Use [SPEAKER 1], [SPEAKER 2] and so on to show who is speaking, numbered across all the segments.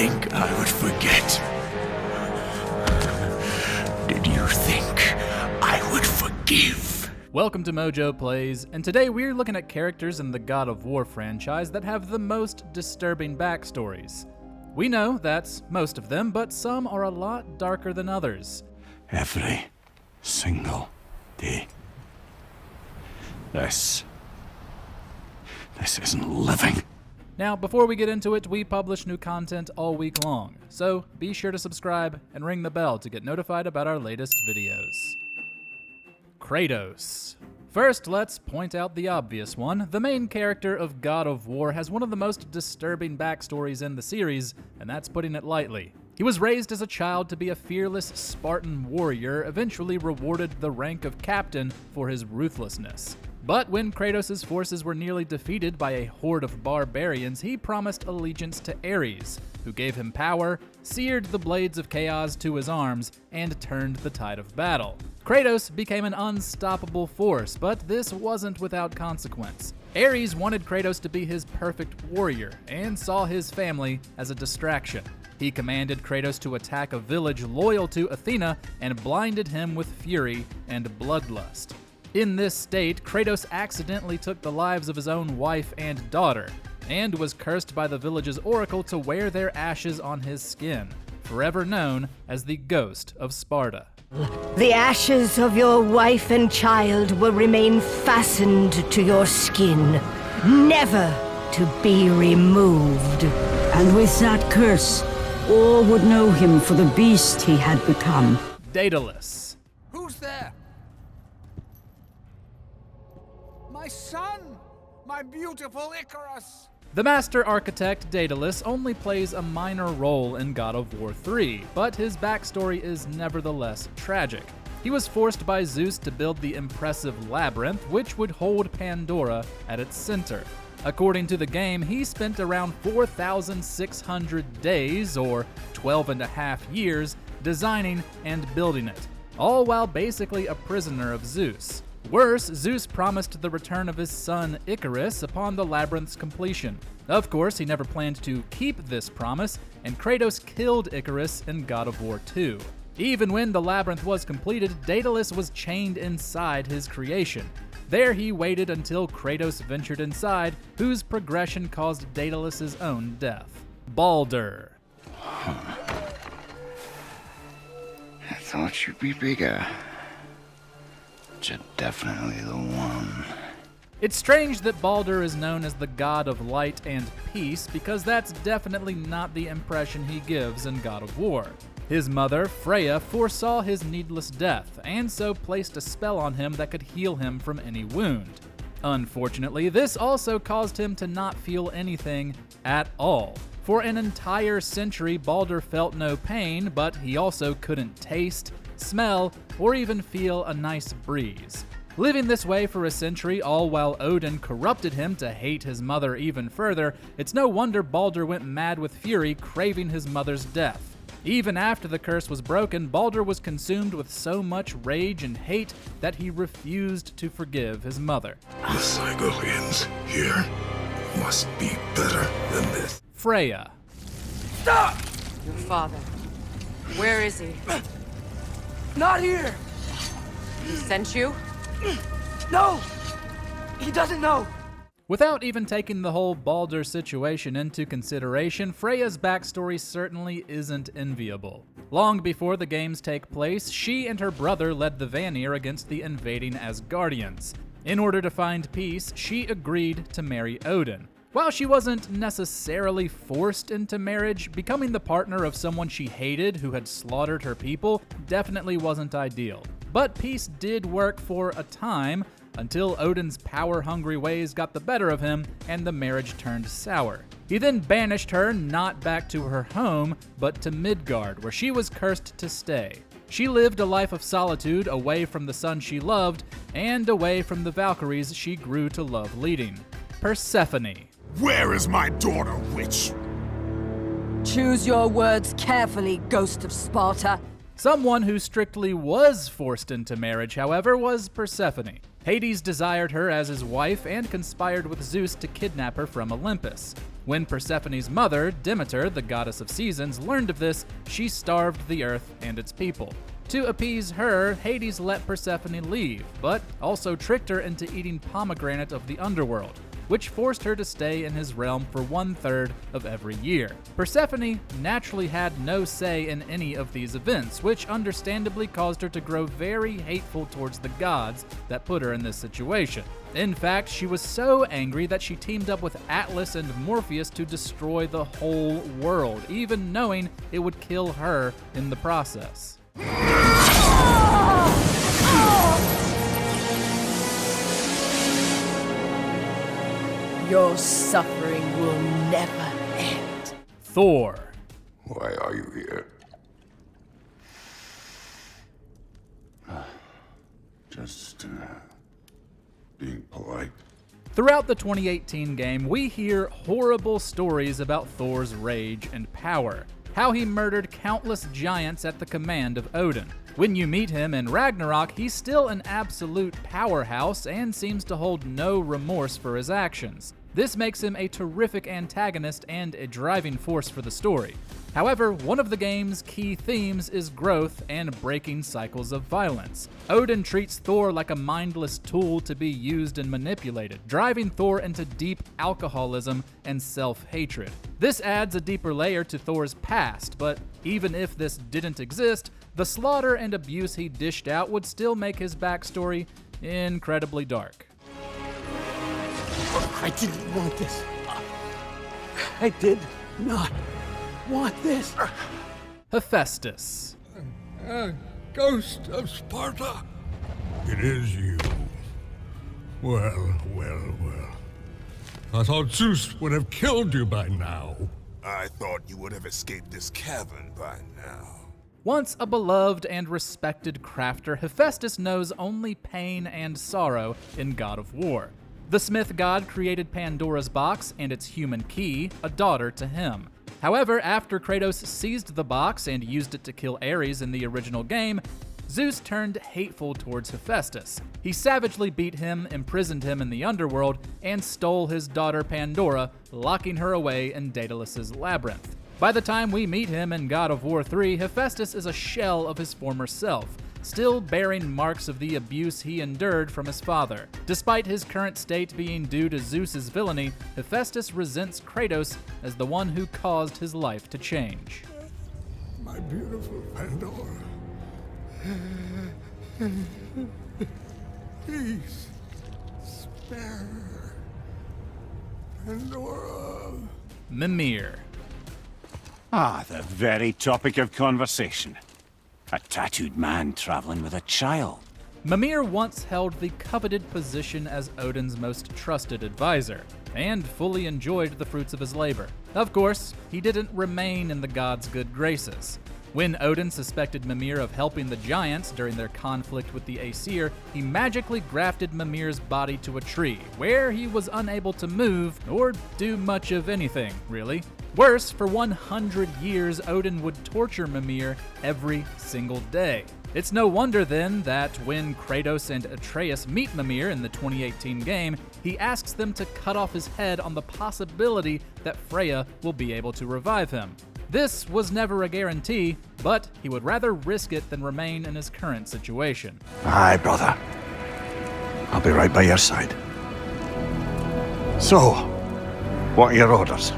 [SPEAKER 1] think I would forget? Did you think I would forgive?
[SPEAKER 2] Welcome to MojoPlays, and today we're looking at characters in the God of War franchise that have the most disturbing backstories. We know that's most of them, but some are a lot darker than others.
[SPEAKER 1] Every single day. This isn't living.
[SPEAKER 2] Now, before we get into it, we publish new content all week long, so be sure to subscribe and ring the bell to get notified about our latest videos. Kratos. First, let's point out the obvious one. The main character of God of War has one of the most disturbing backstories in the series, and that's putting it lightly. He was raised as a child to be a fearless Spartan warrior, eventually rewarded the rank of captain for his ruthlessness. But when Kratos' forces were nearly defeated by a horde of barbarians, he promised allegiance to Ares, who gave him power, seared the blades of chaos to his arms, and turned the tide of battle. Kratos became an unstoppable force, but this wasn't without consequence. Ares wanted Kratos to be his perfect warrior, and saw his family as a distraction. He commanded Kratos to attack a village loyal to Athena and blinded him with fury and bloodlust. In this state, Kratos accidentally took the lives of his own wife and daughter, and was cursed by the village's oracle to wear their ashes on his skin, forever known as the Ghost of Sparta.
[SPEAKER 3] The ashes of your wife and child will remain fastened to your skin, never to be removed.
[SPEAKER 4] And with that curse, all would know him for the beast he had become.
[SPEAKER 2] Datalus.
[SPEAKER 5] Who's there? My son! My beautiful Icarus!
[SPEAKER 2] The master architect Datalus only plays a minor role in God of War 3, but his backstory is nevertheless tragic. He was forced by Zeus to build the impressive labyrinth, which would hold Pandora at its center. According to the game, he spent around 4,600 days, or 12 and a half years, designing and building it, all while basically a prisoner of Zeus. Worse, Zeus promised the return of his son Icarus upon the labyrinth's completion. Of course, he never planned to keep this promise, and Kratos killed Icarus in God of War 2. Even when the labyrinth was completed, Datalus was chained inside his creation. There he waited until Kratos ventured inside, whose progression caused Datalus' own death. Baldur.
[SPEAKER 1] I thought you'd be bigger. You're definitely the one.
[SPEAKER 2] It's strange that Baldur is known as the god of light and peace, because that's definitely not the impression he gives in God of War. His mother, Freya, foresaw his needless death, and so placed a spell on him that could heal him from any wound. Unfortunately, this also caused him to not feel anything at all. For an entire century, Baldur felt no pain, but he also couldn't taste, smell, or even feel a nice breeze. Living this way for a century, all while Odin corrupted him to hate his mother even further, it's no wonder Baldur went mad with fury, craving his mother's death. Even after the curse was broken, Baldur was consumed with so much rage and hate that he refused to forgive his mother.
[SPEAKER 6] The Sigurians here must be better than this.
[SPEAKER 2] Freya.
[SPEAKER 5] Stop!
[SPEAKER 7] Your father. Where is he?
[SPEAKER 5] Not here!
[SPEAKER 7] He sent you?
[SPEAKER 5] No! He doesn't know!
[SPEAKER 2] Without even taking the whole Baldur situation into consideration, Freya's backstory certainly isn't enviable. Long before the games take place, she and her brother led the Vanir against the invading Asgardians. In order to find peace, she agreed to marry Odin. While she wasn't necessarily forced into marriage, becoming the partner of someone she hated who had slaughtered her people definitely wasn't ideal. But peace did work for a time, until Odin's power-hungry ways got the better of him and the marriage turned sour. He then banished her not back to her home, but to Midgard, where she was cursed to stay. She lived a life of solitude away from the son she loved and away from the Valkyries she grew to love leading. Persephone.
[SPEAKER 6] Where is my daughter, witch?
[SPEAKER 7] Choose your words carefully, Ghost of Sparta.
[SPEAKER 2] Someone who strictly was forced into marriage, however, was Persephone. Hades desired her as his wife and conspired with Zeus to kidnap her from Olympus. When Persephone's mother, Demeter, the goddess of seasons, learned of this, she starved the earth and its people. To appease her, Hades let Persephone leave, but also tricked her into eating pomegranate of the underworld, which forced her to stay in his realm for 1/3 of every year. Persephone naturally had no say in any of these events, which understandably caused her to grow very hateful towards the gods that put her in this situation. In fact, she was so angry that she teamed up with Atlas and Morpheus to destroy the whole world, even knowing it would kill her in the process.
[SPEAKER 7] Your suffering will never end.
[SPEAKER 2] Thor.
[SPEAKER 6] Why are you here? Just being polite.
[SPEAKER 2] Throughout the 2018 game, we hear horrible stories about Thor's rage and power, how he murdered countless giants at the command of Odin. When you meet him in Ragnarok, he's still an absolute powerhouse and seems to hold no remorse for his actions. This makes him a terrific antagonist and a driving force for the story. However, one of the game's key themes is growth and breaking cycles of violence. Odin treats Thor like a mindless tool to be used and manipulated, driving Thor into deep alcoholism and self-hatred. This adds a deeper layer to Thor's past, but even if this didn't exist, the slaughter and abuse he dished out would still make his backstory incredibly dark.
[SPEAKER 5] I didn't want this. I did not want this.
[SPEAKER 2] Heestus.
[SPEAKER 6] Ghost of Sparta. It is you. Well. I thought Zeus would have killed you by now.
[SPEAKER 8] I thought you would have escaped this cavern by now.
[SPEAKER 2] Once a beloved and respected crafter, Heestus knows only pain and sorrow in God of War. The Smith god created Pandora's box and its human key, a daughter to him. However, after Kratos seized the box and used it to kill Ares in the original game, Zeus turned hateful towards Heestus. He savagely beat him, imprisoned him in the underworld, and stole his daughter Pandora, locking her away in Datalus' labyrinth. By the time we meet him in God of War 3, Heestus is a shell of his former self, still bearing marks of the abuse he endured from his father. Despite his current state being due to Zeus's villainy, Heestus resents Kratos as the one who caused his life to change.
[SPEAKER 6] My beautiful Pandora. Please, spare her. Pandora.
[SPEAKER 2] Mamir.
[SPEAKER 9] The very topic of conversation. A tattooed man traveling with a child.
[SPEAKER 2] Mamir once held the coveted position as Odin's most trusted advisor, and fully enjoyed the fruits of his labor. Of course, he didn't remain in the god's good graces. When Odin suspected Mamir of helping the giants during their conflict with the Aesir, he magically grafted Mimir's body to a tree, where he was unable to move or do much of anything, really. Worse, for 100 years, Odin would torture Mamir every single day. It's no wonder then that when Kratos and Atreus meet Mamir in the 2018 game, he asks them to cut off his head on the possibility that Freya will be able to revive him. This was never a guarantee, but he would rather risk it than remain in his current situation.
[SPEAKER 9] Aye, brother. I'll be right by your side. So, what are your orders?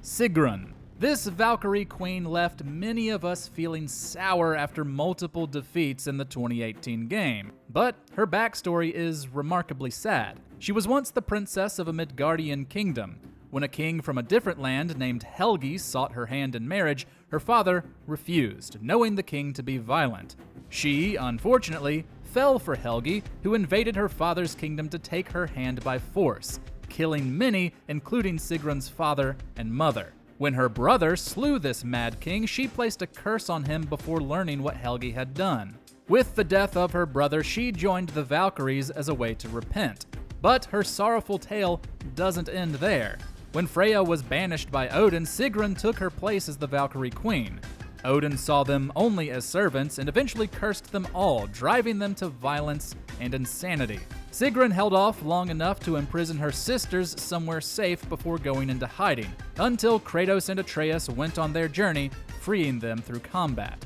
[SPEAKER 2] Sigran. This Valkyrie queen left many of us feeling sour after multiple defeats in the 2018 game, but her backstory is remarkably sad. She was once the princess of a Midgardian kingdom. When a king from a different land named Helgi sought her hand in marriage, her father refused, knowing the king to be violent. She, unfortunately, fell for Helgi, who invaded her father's kingdom to take her hand by force, killing many, including Sigran's father and mother. When her brother slew this mad king, she placed a curse on him before learning what Helgi had done. With the death of her brother, she joined the Valkyries as a way to repent. But her sorrowful tale doesn't end there. When Freya was banished by Odin, Sigran took her place as the Valkyrie queen. Odin saw them only as servants and eventually cursed them all, driving them to violence and insanity. Sigran held off long enough to imprison her sisters somewhere safe before going into hiding, until Kratos and Atreus went on their journey, freeing them through combat.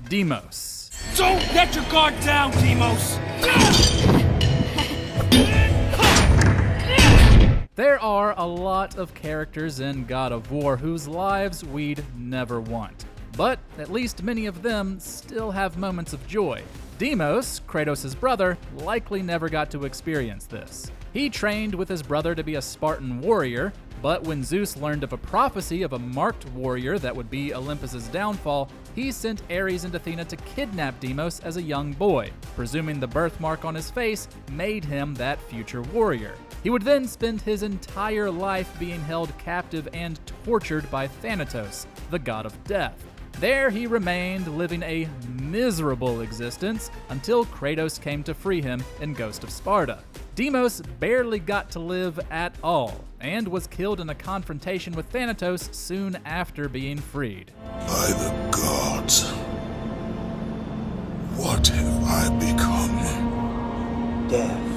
[SPEAKER 2] Deemos.
[SPEAKER 5] Don't let your guard down, Deemos!
[SPEAKER 2] There are a lot of characters in God of War whose lives we'd never want, but at least many of them still have moments of joy. Deemos, Kratos' brother, likely never got to experience this. He trained with his brother to be a Spartan warrior, but when Zeus learned of a prophecy of a marked warrior that would be Olympus' downfall, he sent Ares and Athena to kidnap Deemos as a young boy, presuming the birthmark on his face made him that future warrior. He would then spend his entire life being held captive and tortured by Thanatos, the god of death. There he remained, living a miserable existence until Kratos came to free him in Ghost of Sparta. Deemos barely got to live at all, and was killed in a confrontation with Thanatos soon after being freed.
[SPEAKER 6] By the gods, what have I become?
[SPEAKER 5] Death,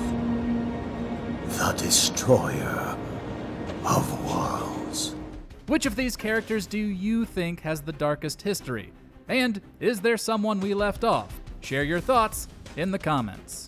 [SPEAKER 5] the destroyer of worlds.
[SPEAKER 2] Which of these characters do you think has the darkest history? And is there someone we left off? Share your thoughts in the comments.